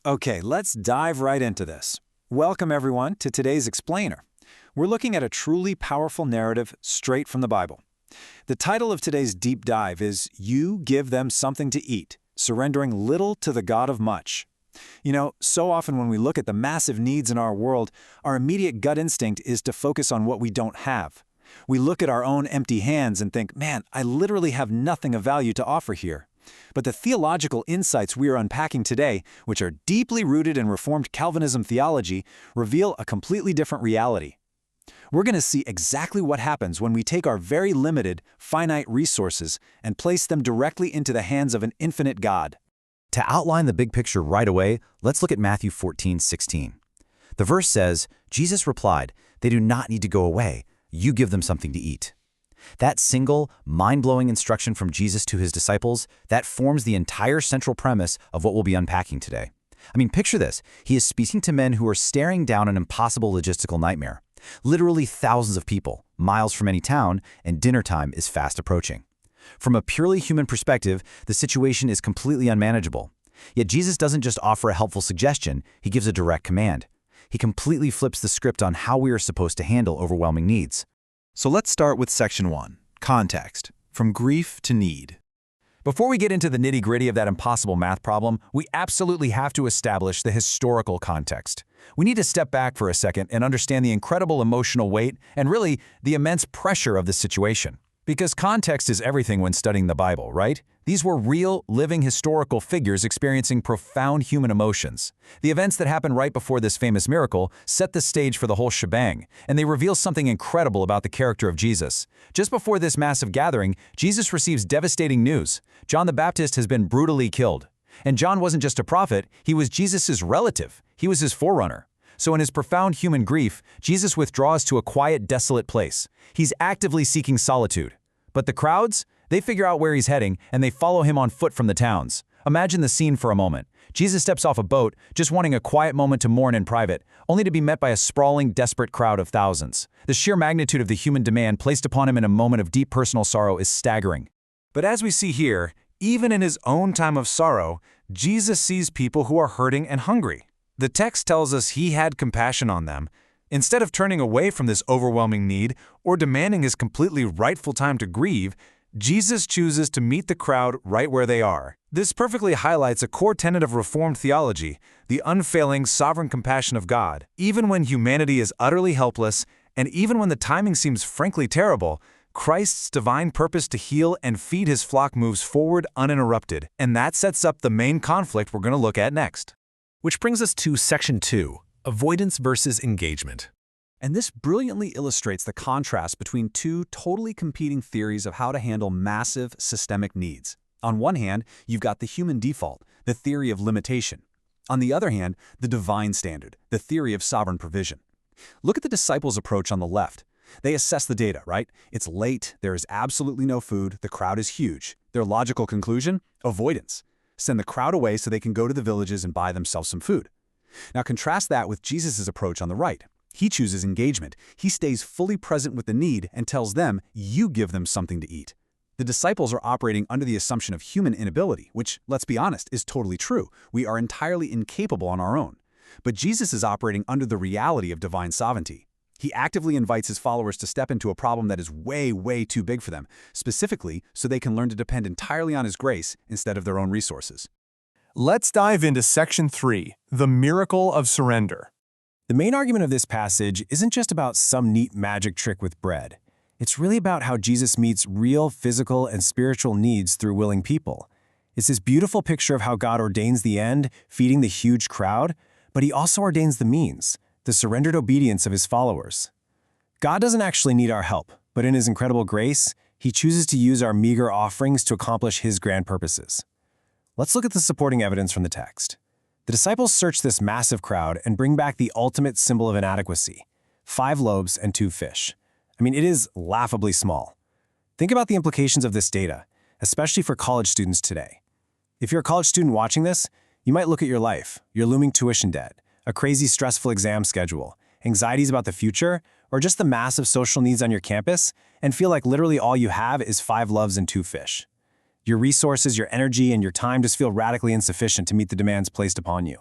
Okay, let's dive right into this. Welcome, everyone, to today's Explainer. We're looking at a truly powerful narrative straight from the Bible. The title of today's deep dive is You Give Them Something to Eat, Surrendering Little to the God of Much. You know, so often when we look at the massive needs in our world, our immediate gut instinct is to focus on what we don't have. We look at our own empty hands and think, man, I literally have nothing of value to offer here. But the theological insights we are unpacking today, which are deeply rooted in Reformed Calvinism theology, reveal a completely different reality. We're going to see exactly what happens when we take our very limited, finite resources and place them directly into the hands of an infinite God. To outline the big picture right away, let's look at Matthew 14:16. The verse says, Jesus replied, "They do not need to go away. You give them something to eat." That single, mind-blowing instruction from Jesus to his disciples, that forms the entire central premise of what we'll be unpacking today. I mean, picture this. He is speaking to men who are staring down an impossible logistical nightmare. Literally thousands of people, miles from any town, and dinner time is fast approaching. From a purely human perspective, the situation is completely unmanageable. Yet Jesus doesn't just offer a helpful suggestion, he gives a direct command. He completely flips the script on how we are supposed to handle overwhelming needs. So let's start with Section 1, Context, from grief to need. Before we get into the nitty-gritty of that impossible math problem, we absolutely have to establish the historical context. We need to step back for a second and understand the incredible emotional weight and really the immense pressure of the situation. Because context is everything when studying the Bible, right? These were real, living historical figures experiencing profound human emotions. The events that happened right before this famous miracle set the stage for the whole shebang, and they reveal something incredible about the character of Jesus. Just before this massive gathering, Jesus receives devastating news. John the Baptist has been brutally killed. And John wasn't just a prophet, he was Jesus' relative. He was his forerunner. So in his profound human grief, Jesus withdraws to a quiet, desolate place. He's actively seeking solitude. But the crowds? They figure out where he's heading, and they follow him on foot from the towns. Imagine the scene for a moment. Jesus steps off a boat, just wanting a quiet moment to mourn in private, only to be met by a sprawling, desperate crowd of thousands. The sheer magnitude of the human demand placed upon him in a moment of deep personal sorrow is staggering. But as we see here, even in his own time of sorrow, Jesus sees people who are hurting and hungry. The text tells us he had compassion on them. Instead of turning away from this overwhelming need or demanding his completely rightful time to grieve, Jesus chooses to meet the crowd right where they are. This perfectly highlights a core tenet of Reformed theology, the unfailing sovereign compassion of God. Even when humanity is utterly helpless, and even when the timing seems frankly terrible, Christ's divine purpose to heal and feed his flock moves forward uninterrupted, and that sets up the main conflict we're going to look at next. Which brings us to Section 2, Avoidance versus Engagement. And this brilliantly illustrates the contrast between two totally competing theories of how to handle massive systemic needs. On one hand, you've got the human default, the theory of limitation. On the other hand, the divine standard, the theory of sovereign provision. Look at the disciples' approach on the left. They assess the data, right? It's late, there is absolutely no food, the crowd is huge. Their logical conclusion? Avoidance. Send the crowd away so they can go to the villages and buy themselves some food. Now contrast that with Jesus' approach on the right. He chooses engagement. He stays fully present with the need and tells them, you give them something to eat. The disciples are operating under the assumption of human inability, which, let's be honest, is totally true. We are entirely incapable on our own. But Jesus is operating under the reality of divine sovereignty. He actively invites his followers to step into a problem that is way, way too big for them, specifically so they can learn to depend entirely on his grace instead of their own resources. Let's dive into Section 3, the miracle of surrender. The main argument of this passage isn't just about some neat magic trick with bread. It's really about how Jesus meets real physical and spiritual needs through willing people. It's this beautiful picture of how God ordains the end, feeding the huge crowd, but he also ordains the means, the surrendered obedience of his followers. God doesn't actually need our help, but in his incredible grace, he chooses to use our meager offerings to accomplish his grand purposes. Let's look at the supporting evidence from the text. The disciples search this massive crowd and bring back the ultimate symbol of inadequacy, 5 loaves and 2 fish. I mean, it is laughably small. Think about the implications of this data, especially for college students today. If you're a college student watching this, you might look at your life, your looming tuition debt, a crazy stressful exam schedule, anxieties about the future, or just the massive social needs on your campus, and feel like literally all you have is 5 loaves and 2 fish. Your resources, your energy, and your time just feel radically insufficient to meet the demands placed upon you.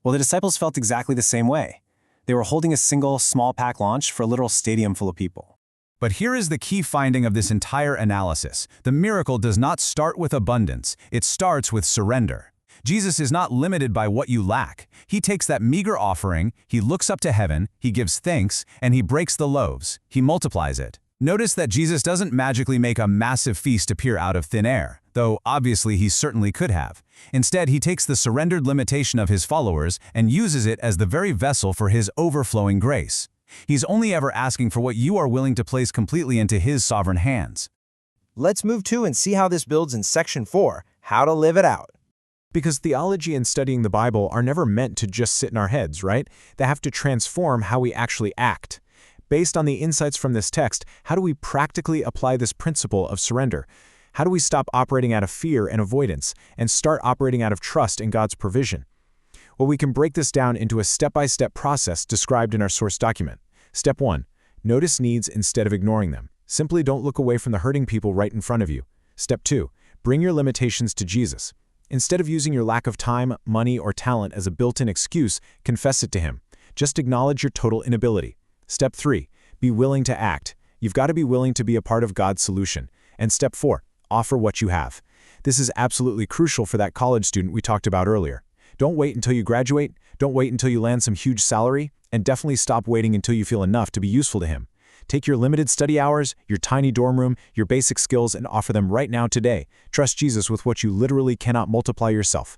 Well, the disciples felt exactly the same way. They were holding a single, small pack launch for a literal stadium full of people. But here is the key finding of this entire analysis. The miracle does not start with abundance. It starts with surrender. Jesus is not limited by what you lack. He takes that meager offering, he looks up to heaven, he gives thanks, and he breaks the loaves. He multiplies it. Notice that Jesus doesn't magically make a massive feast appear out of thin air, though obviously he certainly could have. Instead, he takes the surrendered limitation of his followers and uses it as the very vessel for his overflowing grace. He's only ever asking for what you are willing to place completely into his sovereign hands. Let's move to and see how this builds in Section 4, How to Live It Out. Because theology and studying the Bible are never meant to just sit in our heads, right? They have to transform how we actually act. Based on the insights from this text, how do we practically apply this principle of surrender? How do we stop operating out of fear and avoidance and start operating out of trust in God's provision? Well, we can break this down into a step-by-step process described in our source document. Step 1. Notice needs instead of ignoring them. Simply don't look away from the hurting people right in front of you. Step 2. Bring your limitations to Jesus. Instead of using your lack of time, money, or talent as a built-in excuse, confess it to Him. Just acknowledge your total inability. Step 3. Be willing to act. You've got to be willing to be a part of God's solution. And Step 4. Offer what you have. This is absolutely crucial for that college student we talked about earlier. Don't wait until you graduate, don't wait until you land some huge salary, and definitely stop waiting until you feel enough to be useful to Him. Take your limited study hours, your tiny dorm room, your basic skills, and offer them right now today. Trust Jesus with what you literally cannot multiply yourself.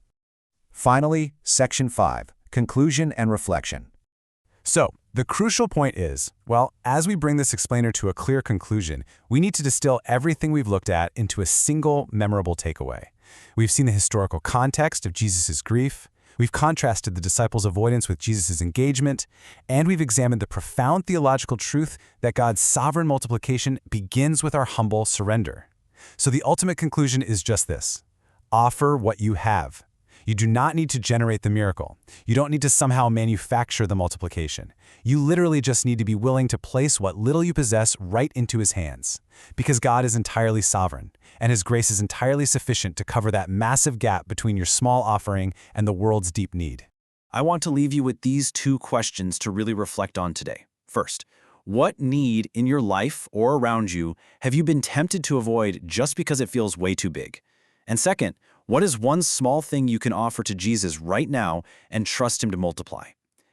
Finally, Section 5, Conclusion and Reflection. So, the crucial point is, well, as we bring this explainer to a clear conclusion, we need to distill everything we've looked at into a single memorable takeaway. We've seen the historical context of Jesus' grief, we've contrasted the disciples' avoidance with Jesus' engagement, and we've examined the profound theological truth that God's sovereign multiplication begins with our humble surrender. So the ultimate conclusion is just this: offer what you have. You do not need to generate the miracle. You don't need to somehow manufacture the multiplication. You literally just need to be willing to place what little you possess right into His hands. Because God is entirely sovereign, and His grace is entirely sufficient to cover that massive gap between your small offering and the world's deep need. I want to leave you with these 2 questions to really reflect on today. First, what need in your life or around you have you been tempted to avoid just because it feels way too big? And second, what is one small thing you can offer to Jesus right now and trust Him to multiply?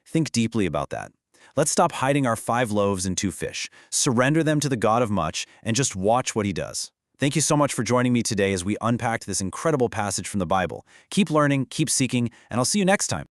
Think deeply about that. Let's stop hiding our 5 loaves and 2 fish, surrender them to the God of much, and just watch what He does. Thank you so much for joining me today as we unpacked this incredible passage from the Bible. Keep learning, keep seeking, and I'll see you next time.